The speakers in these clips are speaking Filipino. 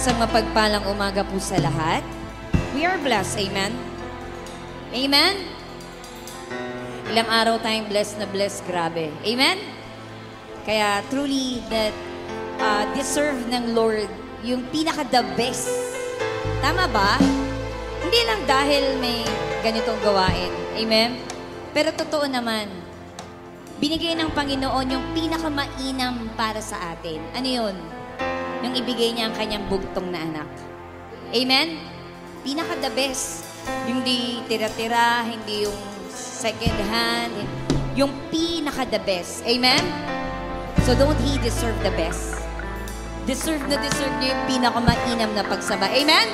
Isang mapagpalang umaga po sa lahat. We are blessed. Amen? Amen? Ilang araw tayong blessed na blessed. Grabe. Amen? Kaya truly that deserve ng Lord yung pinaka-the best. Tama ba? Hindi lang dahil may ganitong gawain. Amen? Pero totoo naman, binigay ng Panginoon yung pinaka-mainam para sa atin. Ano yun? Yung ibigay niya ang kanyang bugtong na anak. Amen? Pinaka-the best. Hindi tira-tira, hindi yung second hand. Yung pinaka-the best. Amen? So don't He deserve the best? Deserve niya yung pinaka-mainam na pagsamba. Amen?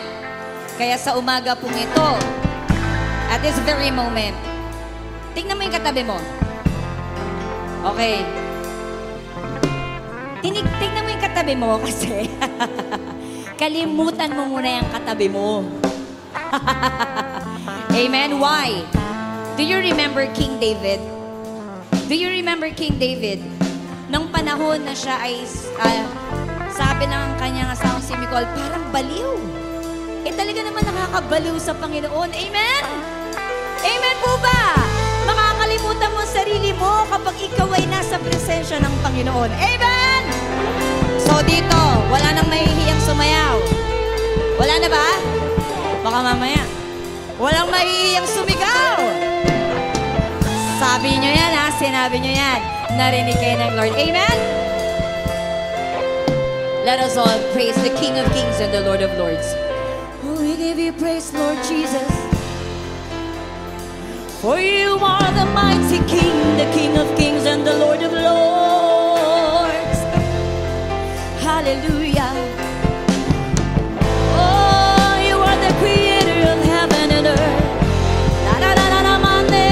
Kaya sa umaga pong ito, at this very moment, tingnan mo yung katabi mo. Okay. Tingnan mo yung katabi mo kasi kalimutan mo muna yung katabi mo. Amen? Why? Do you remember King David? Do you remember King David? Nung panahon na siya ay sabi ng kanyang asawang si Michal, parang baliw. Eh talaga naman nakakabaliw sa Panginoon. Amen? Amen po ba? Makakalimutan mo ang sarili mo kapag ikaw ay nasa presensya ng Panginoon. Amen? So dito, wala nang mahihiyang sumayaw. Wala na ba? Baka mamaya. Walang mahihiyang sumigaw. Sabi nyo yan ha, sinabi nyo yan. Narinig kayo ng Lord. Amen? Let us all praise the King of Kings and the Lord of Lords. Oh, we give you praise, Lord Jesus. For you are the mighty King, the King of Kings and the Lord of Lords. Hallelujah. Oh, you are the creator of heaven and earth. La la la la la mande.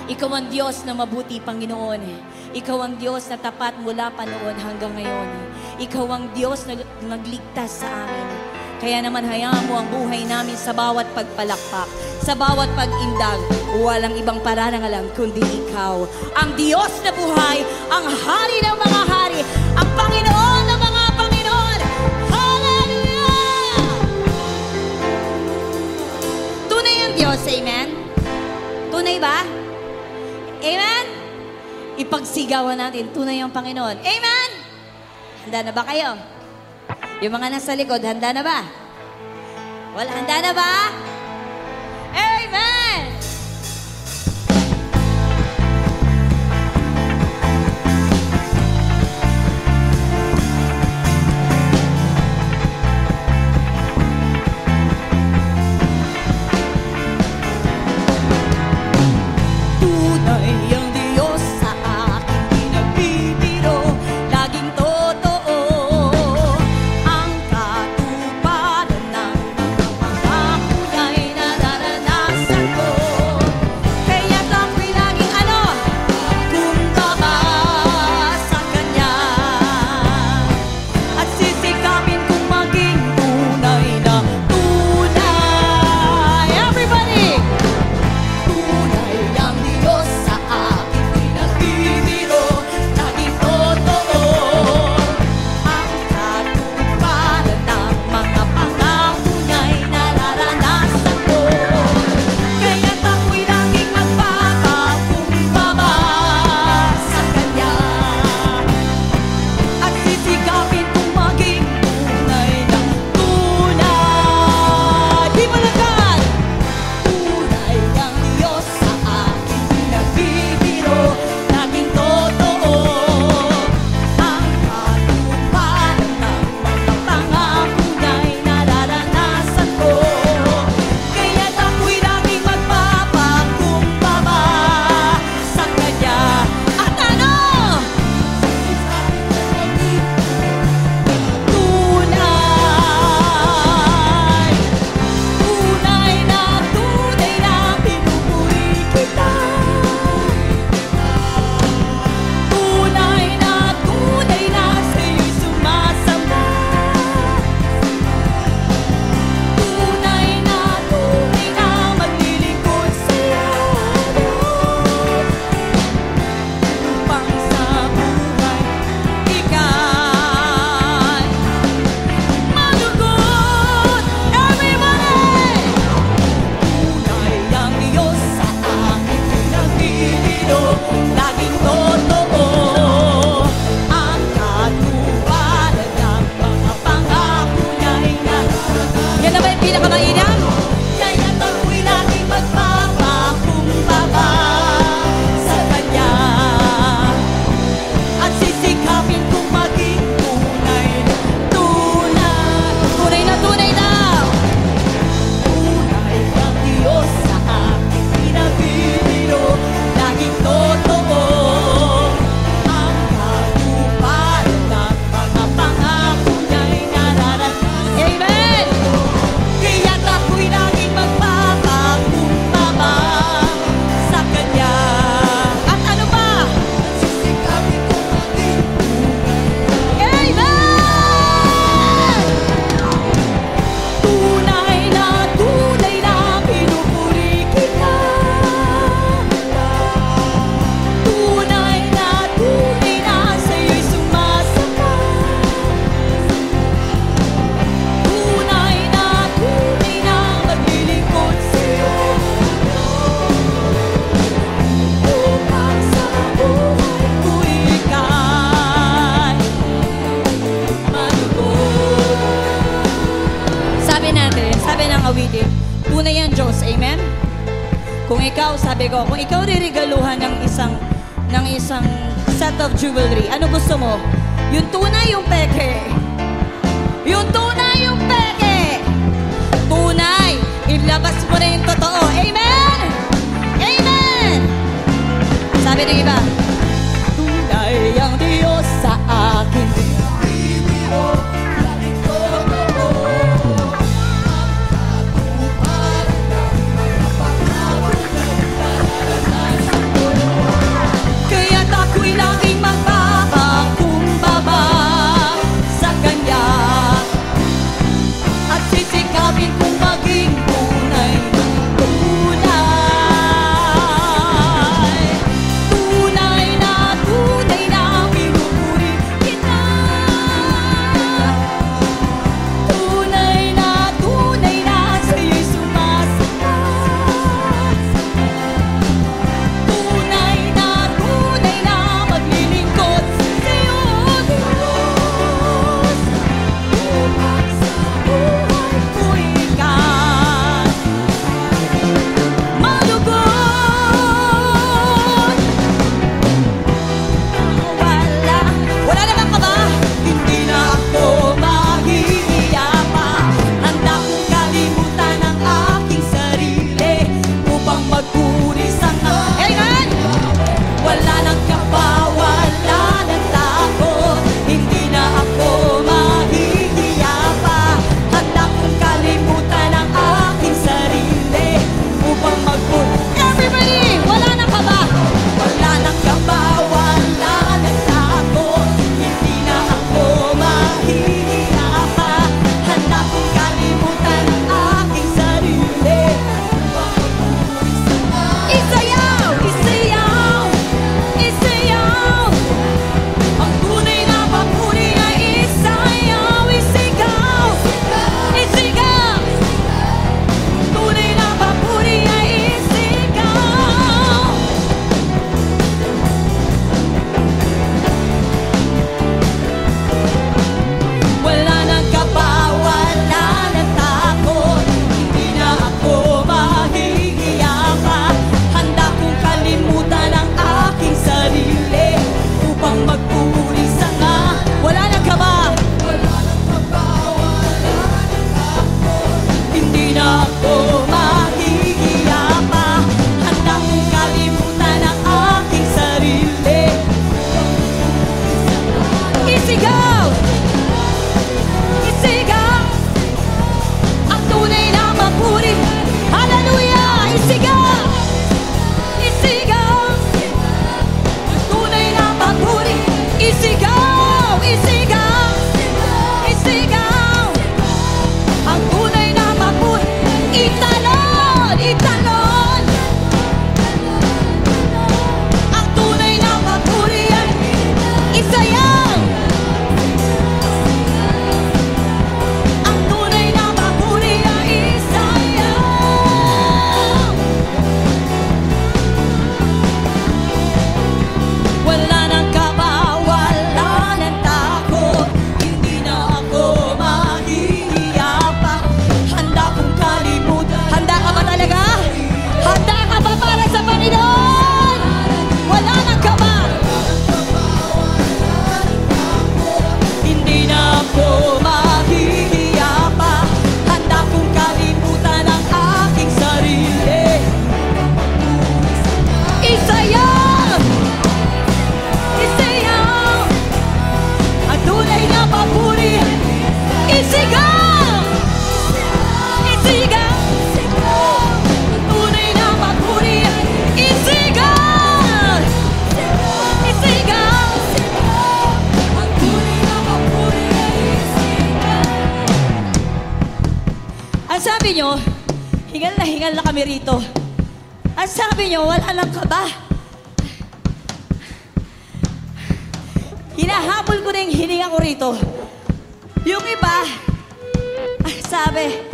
Ikaw ang Diyos na mabuti, Panginoon. Ikaw ang Diyos na tapat mula pa noon hanggang ngayon. Ikaw ang Diyos na nagligtas sa amin. Kaya naman hayaan mo ang buhay namin sa bawat pagpalakpak, sa bawat pag-indag. Walang ibang parangalan kundi Ikaw. Ang Diyos na buhay, ang Hari ng mga hari, ang Panginoon ng mga Panginoon. Hallelujah! Tunay ang Diyos, amen? Tunay ba? Amen? Ipagsigawan natin, tunay ang Panginoon. Amen? Handa na ba kayo? Yung mga nasa likod, handa na ba? Wala, handa na ba? Amen! Ang katuparan ng mga pangako pinakamainam. Kaya't ako'y laging magpapakumbaba sa Kanya. At sisikapin kong maging tunay na tunay. Tunay na tunay daw. Tunay ang Diyos sa aking pinabibiro. Laging totoo ang katuparan ng mga pangako niya'y nararating. Amen! Kaya't ako'y laging magpapakumbaba sa Kanya. At ano pa? Sisikapin kong maging Amen! tunay na pinupuri kita. Tunay na sa'yo'y sumasakay. Tunay na maglilingkod sa'yo. Upang sa buhay ko'y ika'y manugon. Sabi ng awitin, tunay ang Diyos, amen? Kung ikaw, sabi ko, kung ikaw ririgaluhan ng isang set of jewelry, ano gusto mo? Yung tunay, yung peke. Yung tunay, yung peke. Tunay, ilabas mo na yung totoo, amen? Amen! Sabi ng iba, Tunay ang Diyos sa akin. Pinabibiro, laging totoo. Ang katuparan ng mga pangako niya'y nararanasan ko. Kaya't ako'y laging magpapakumbaba sa Kanya. At sisikapin kong maging tunay na tunay. Tunay sabi nyo, hingal na kami rito. Ang sabi nyo, wala lang kaba. Hinahabol ko na yung hininga ko rito. Yung iba, sabi,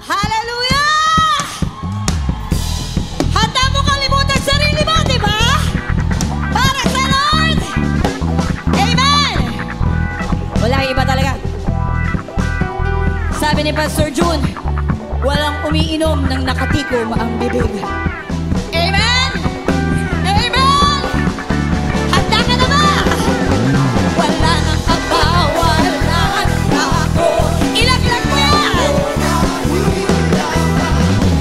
Hallelujah! Handa mo kalimutan sarili mo, di ba? Para sa Lord! Amen! Wala iba talaga. Sabi ni Pastor June, walang umiinom ng nakatikom ang bibig. Amen! Amen! Handa ka na ba? Wala nang kaba, wala na ako. Ilaglag mo yan!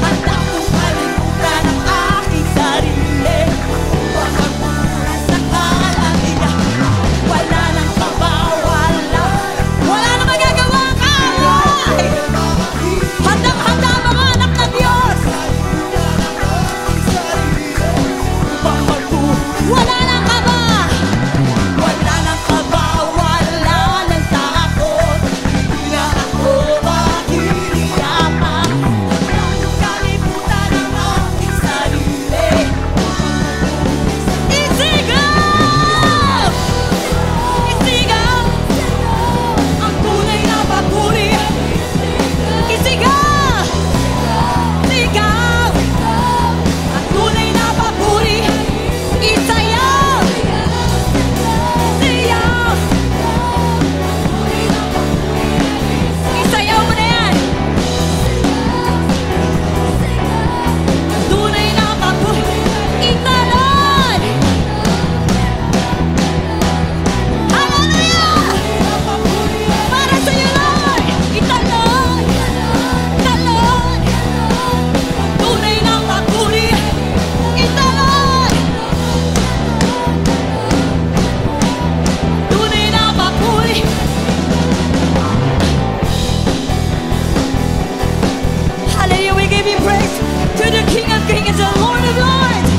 Handa kong kalimutan ang aking sarili. Pagmamura sa kalahina. Wala nang kaba, wala na magagawa ka! Handang-handa mga anak ng Diyos! Wala nang kaba! Wala nang kaba, wala nang takot. Hindi na ako mahihirapan. Kalimutan ang aking sarili. Isigaw! Isigaw! Ang tunay na papuri. Isigaw! Sigaw! Ang tunay na papuri. Isayaw! Siyaw! Isayaw mo na yan! Tunay na papuri. Italon! Hallelujah! Para sa'yo, Lord! Italon! Talon! Tunay na papuri. Italon! Tunay na papuri. Hallelujah, we give you praise to the King of Kings and the Lord of Lords.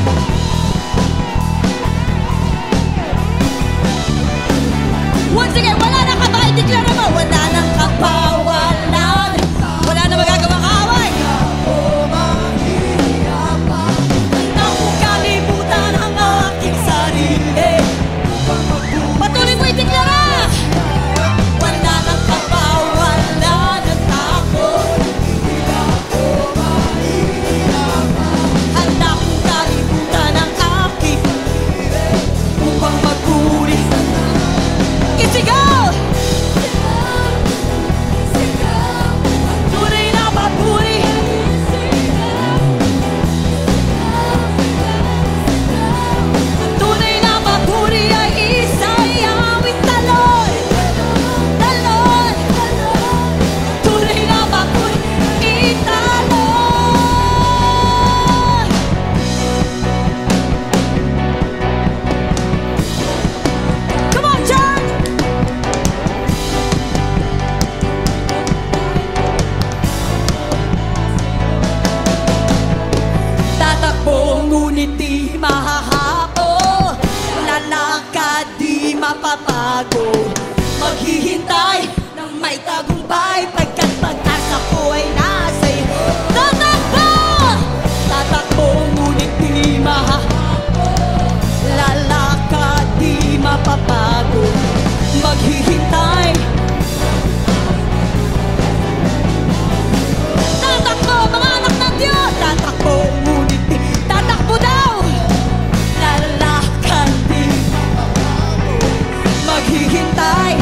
Once again, wala na kaba, i-declare mo. Wala nang kaba, wala na magagawa kaaway. Handa kong kalimutan ang aking sarili. Patuloy mo i-declare. Wala nang kaba, wala nang takot. Handa kong kalimutan ang aking upang magpuri. Isigaw! Tunay na papuri. Tunay na papuri ay isayaw. Italon! Talon! Tunay na papuri. Italon! Come on, church! Tatakbo ngunit di mahahao. Lalakad di mapapago. Maghihintay ng may tagumpay. Pagkat pag-asa ko ay nasa iyo. Tatakbo! Tatakbo ngunit di mahahao. Lalakad di mapapago. Maghihintay. Tatakbo mga anak ng Diyos. Tatakbo ngunit di. Tatakbo daw. Lalakad di maghihintay.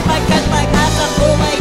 Pagkat pag-asa ko ay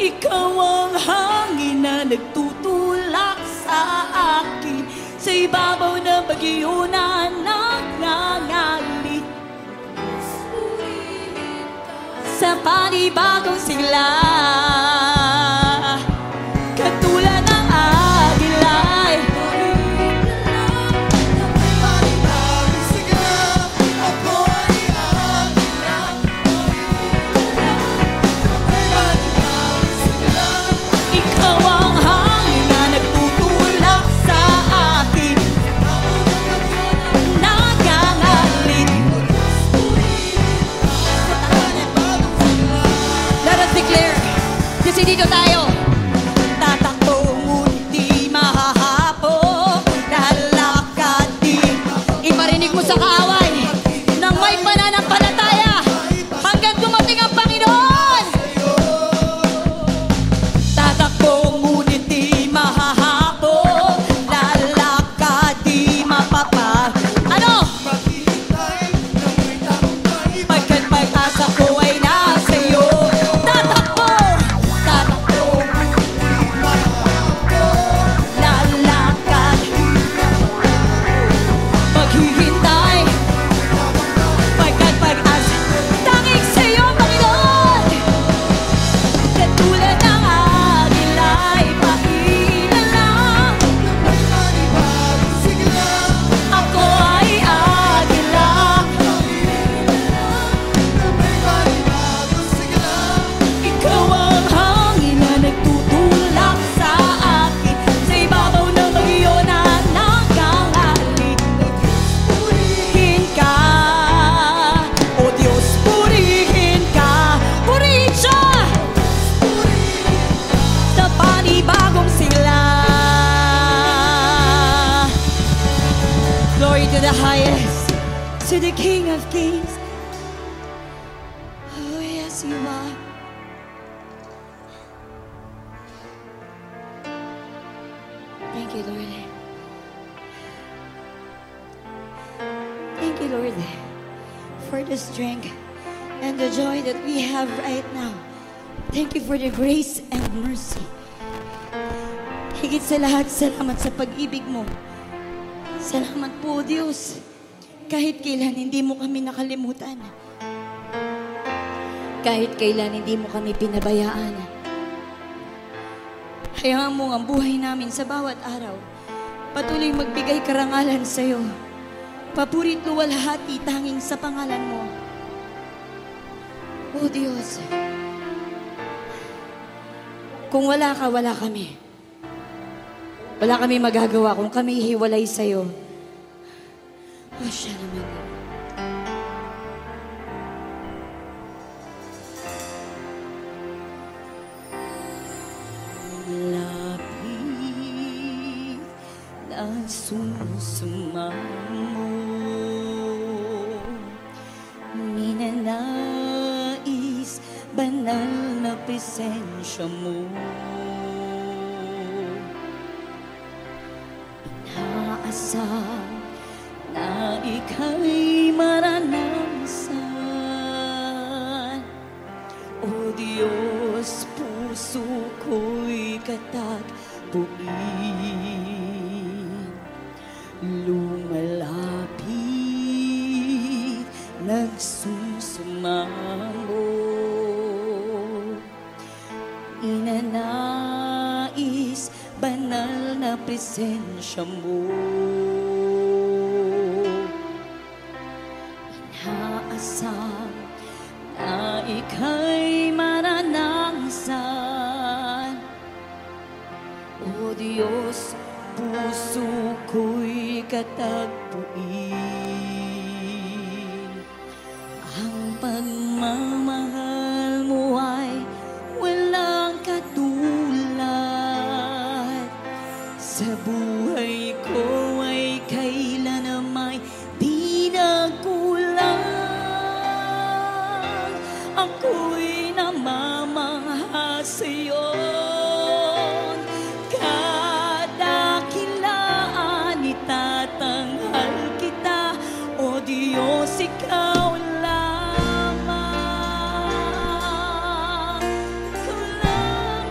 Ikaw ang hangin na nagtutulak sa akin, sa ibabaw ng bagyo na nangangalit, sa panibagong sigla. Katulad ng agilay, ikaw ang hangin na nagtutulak sa akin, nangangalit. Let us declare, kasi dito tayo. Tatakbo ngunit di mahahabol, lalakad di. Iparinig mo sa kaaway nang may pananampalataya hanggang dumating ang Panginoon. Tatakbo ngunit di mahahabol, lalakad di mapapa. Ano? Pagkat pag-asa ko ay nasa iyo. Tatakbo, tatakbo, lalakad, maghihintay. Pagkat pag-asa, tanging sa iyo, Panginoon. Katulad ng agilay, pailala. Ako ay agila. Ikaw ang hangin na nagtutulak sa akin, sa ibabaw ng bagyo na nangangalit. Purihin ka, O Diyos, purihin ka. Purihin siya sa panibagong sigla. Glory to the highest, to the King of Kings. Oh yes, you are. Thank you, Lord. Thank you, Lord, for the strength and the joy that we have right now. Thank you for the grace and mercy. Higit sa lahat, salamat sa pag-ibig mo. Salamat po, Diyos. Kahit kailan hindi mo kami nakalimutan. Kahit kailan hindi mo kami pinabayaan. Hayaan mo ang buhay namin sa bawat araw. Patuloy magbigay karangalan sa iyo. Papurit luwalhati tanging sa pangalan mo. O Diyos, kung wala ka, wala kami. Wala kami magagawa kung kami hiwalay sa iyo. O siya naman. Lapit na sumusumamo, minanais banal na presensya mo. Inaasam na ika'y maranasan. O Diyos, puso ko'y katagpuin. Lumalapit, nagsusumamo, inanais banal na presensya mo. Inaasam na ika'y maranasan. O Diyos, puso ko'y katagpuin. Ang pagmamahal mo ay walang katulad. Sa buhay ko ay kailan may di nagkulang. Ako'y namamangha sa'yo. Kadakilaan itatanghal kita, O Diyos, ikaw lamang. Ikaw lang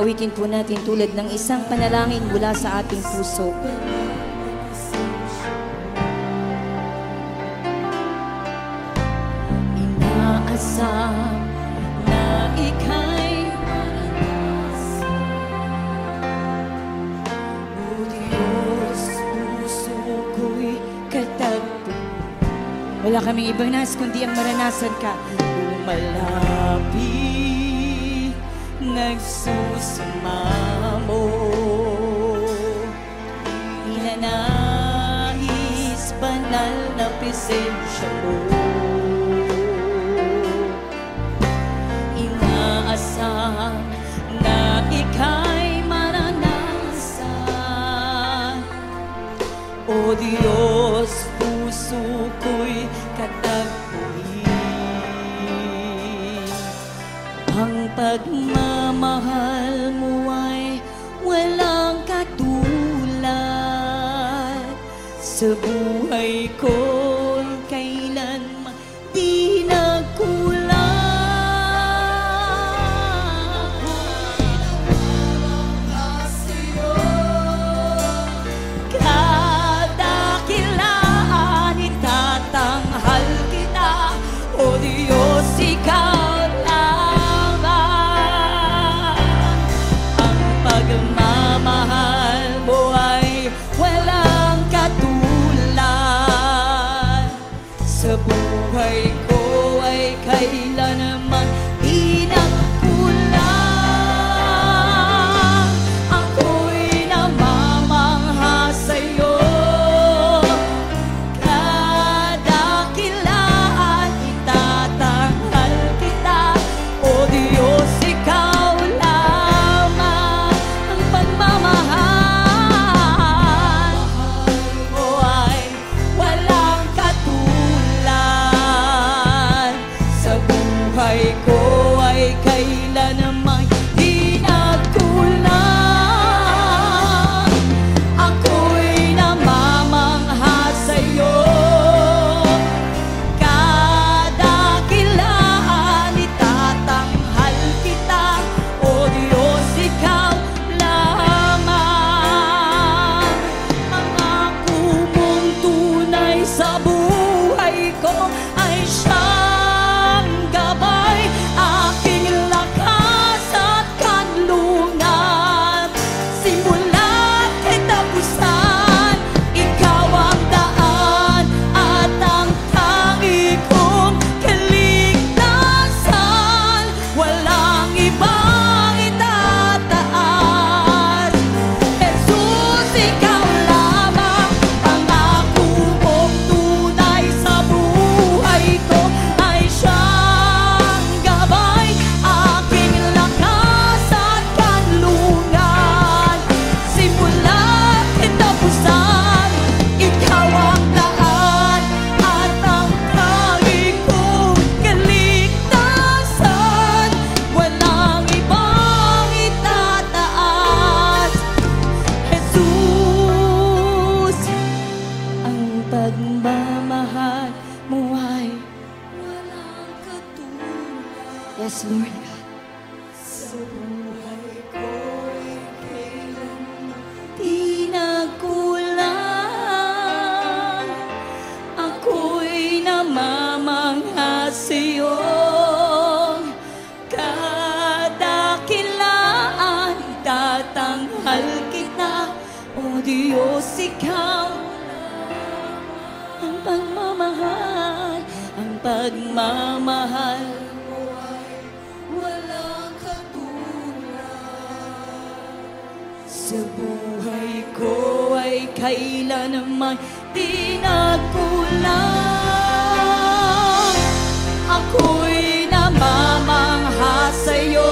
Awitin po natin tulad ng isang panalangin mula sa ating puso. Inaasam na ika'y maranasan. O Diyos, puso ko'y katagpo. Wala kaming ibang nais kundi ang maranasan ka. Lumalapit, nagsusumamo, ninanais banal na presensya mo. Inaasam na ika'y maranasan. O Diyos, puso ko'y katagpuin. Ang pagmamahal mo ay walang katulad. Sa buhay ko kailanman di nagkulang. Kadakilaan itatanghal kita, O Diyos, ikaw lamang. Ang pagmamahal mo ay walang katulad. Sa buhay ko ay kailanman di nagkulang. Ako'y namamangha sa'yo. Kadakilaan itatanghal kita, O Diyos, ikaw lamang. Ang pagmamahal mo ay walang katulad. Sa buhay ko ay kailanman di nagkulang. Ako'y namamangha sa'yo. Kadakilaan itatanghal kita, O Diyos, ikaw lamang. Pangako mong tunay sa buhay ko ay siyang gabay, aking lakas at kanlungan. Simula't katapusan, ikaw ang daan at ang tangi kong kaligtasan. Walang ibang itataas. Jesus, ikaw lamang. Pangako mong tunay sa buhay ko ay siyang gabay, aking lakas at kanlungan. Simula't katapusan, ikaw ang daan at ang tangi kong kaligtasan. Walang ibang itataas. Jesus, ang pagmamahal mo ay walang katulad. Yes, Lord God. Sa buhay ko'y kailanman di nagkulang. Ako'y namamangha sa'yo. Kadakilaan tatanghal kita, O Diyos, ikaw ang pagmamahal. Ang pagmamahal mo ay walang katulad. Sa buhay ko ay kailanman di nagkulang. Ako'y namamangha sa'yo.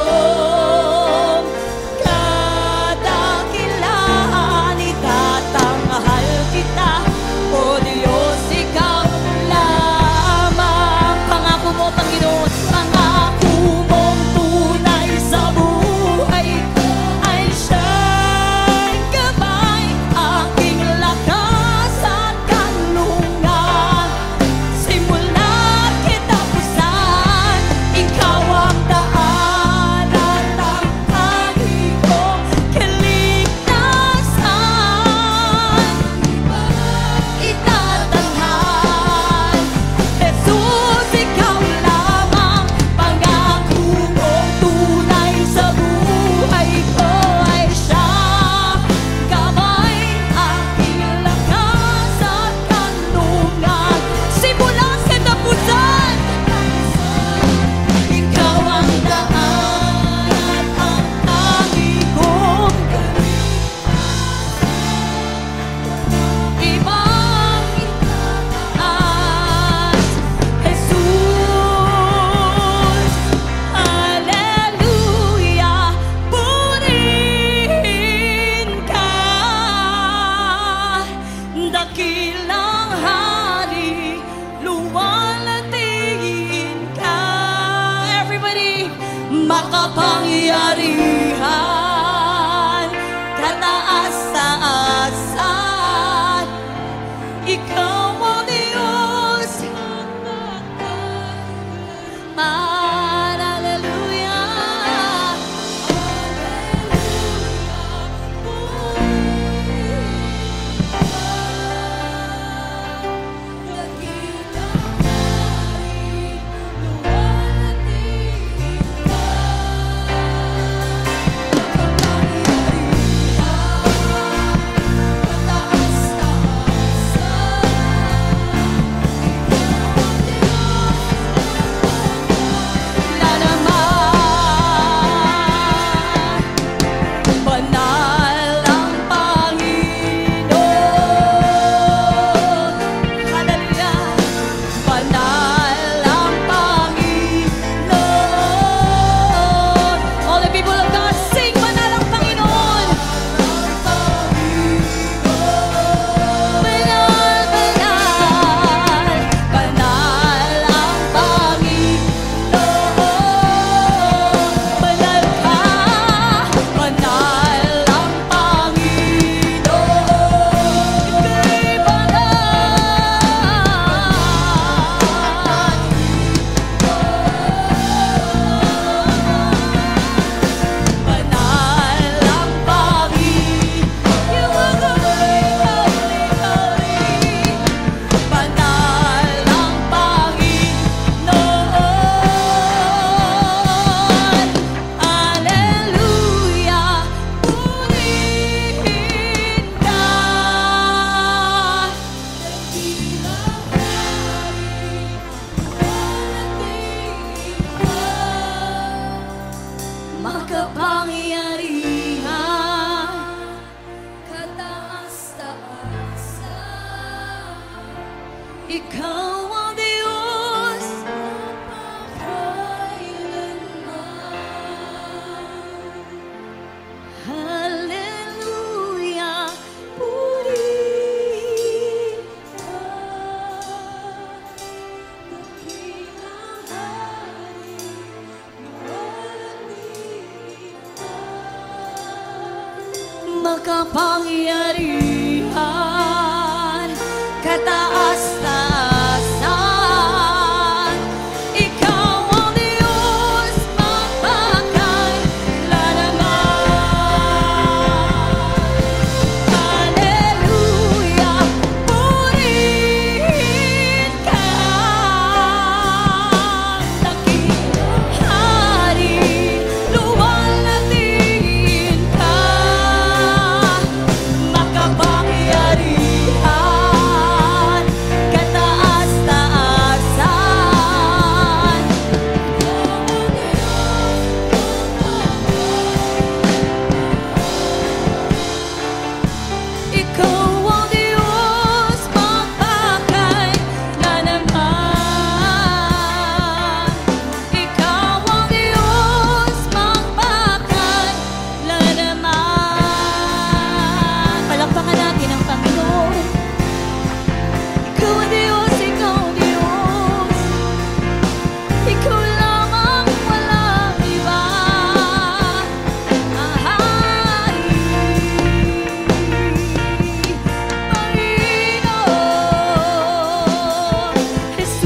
Kadakilaan itatanghal kita, O Diyos, ikaw lamang. Pangako mo, Panginoon, pangako mong tunay sa buhay ko ay siyang gabay, aking lakas at kanlungan. Simula't katapusan, ikaw ang daan makapangyarihan, kataas-taasan, ikaw ang Diyos. Hallelujah. Banal ang Panginoon. Hallelujah. Banal ang Panginoon. All the people of God sing, banal ang Panginoon. Banal, banal, banal ang Panginoon. Banal ka, banal ang Panginoon. Ika'y banal ang Panginoon. You are holy, holy, holy. Banal ang Panginoon. Hallelujah. Purihin ka. Dakilang hari, walating ka. Makapangyarihan, kataas-taasan, ikaw ang Diyos magkailanman. Hallelujah, purihin ka. Dakilang hari, makapangyarihan, kataas-taasan, ikaw ang Diyos magpakailanman. Hallelujah, purihin ka. Dakilang hari, luwalhatiin ka. Makapangyarihan, kataas-taasan, ikaw ang Diyos magpakailanman. Ikaw ang Diyos magpakailanman. Palakpakan natin ang Panginoon. Ikaw ang Diyos, ikaw ang Diyos. Ikaw lamang, walang iba. Panginoon Jesus.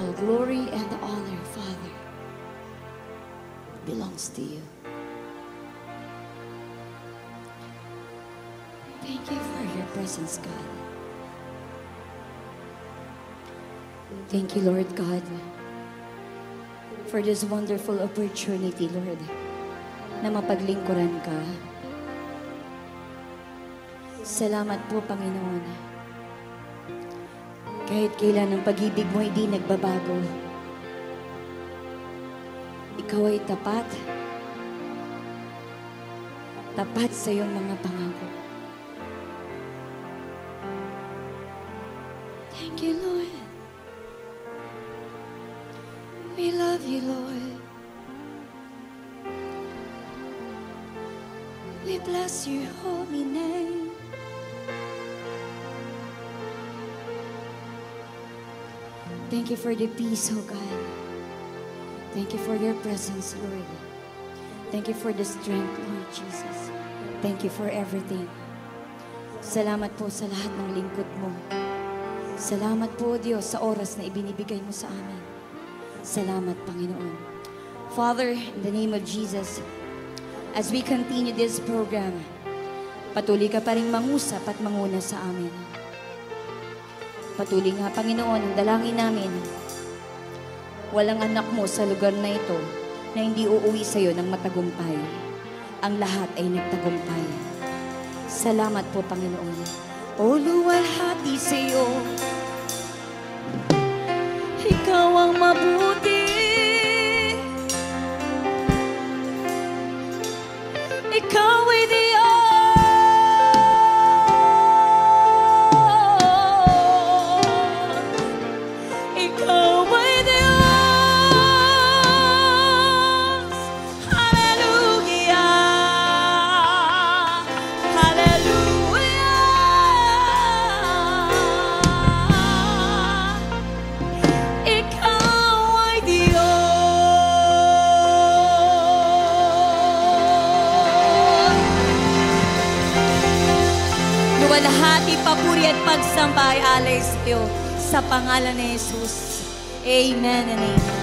All glory and honor, Father, belongs to you. Thank you for your presence, God. Thank you, Lord God, for this wonderful opportunity, Lord, na mapaglingkuran ka. Salamat po, Panginoon. Kahit kailan ang pag-ibig mo hindi nagbabago. Ikaw ay tapat. Tapat sa iyong mga pangako. Thank you, Lord. We love you, Lord. We bless your holy name. Thank you for the peace, oh God. Thank you for your presence, Lord. Thank you for the strength, Lord Jesus. Thank you for everything. Salamat po sa lahat ng lingkod mo. Salamat po, Diyos, sa oras na ibinibigay mo sa amin. Salamat, Panginoon. Father, in the name of Jesus, as we continue this program, patuloy ka pa rin mangusap at manguna sa amin. Patuloy nga, Panginoon, ang dalangin namin, walang anak mo sa lugar na ito na hindi uuwi sa iyo ng matagumpay. Ang lahat ay nagtagumpay. Salamat po, Panginoon. O luwalhati sa iyo, ikaw ang mabuti. Ikaw ay Diyos. Ikaw ay Diyos. Hallelujah. Hallelujah. Ikaw ay Diyos. Luwalhati, papuri at pagsambay alay sa iyo sa pangalan ni Jesus. Amen and amen.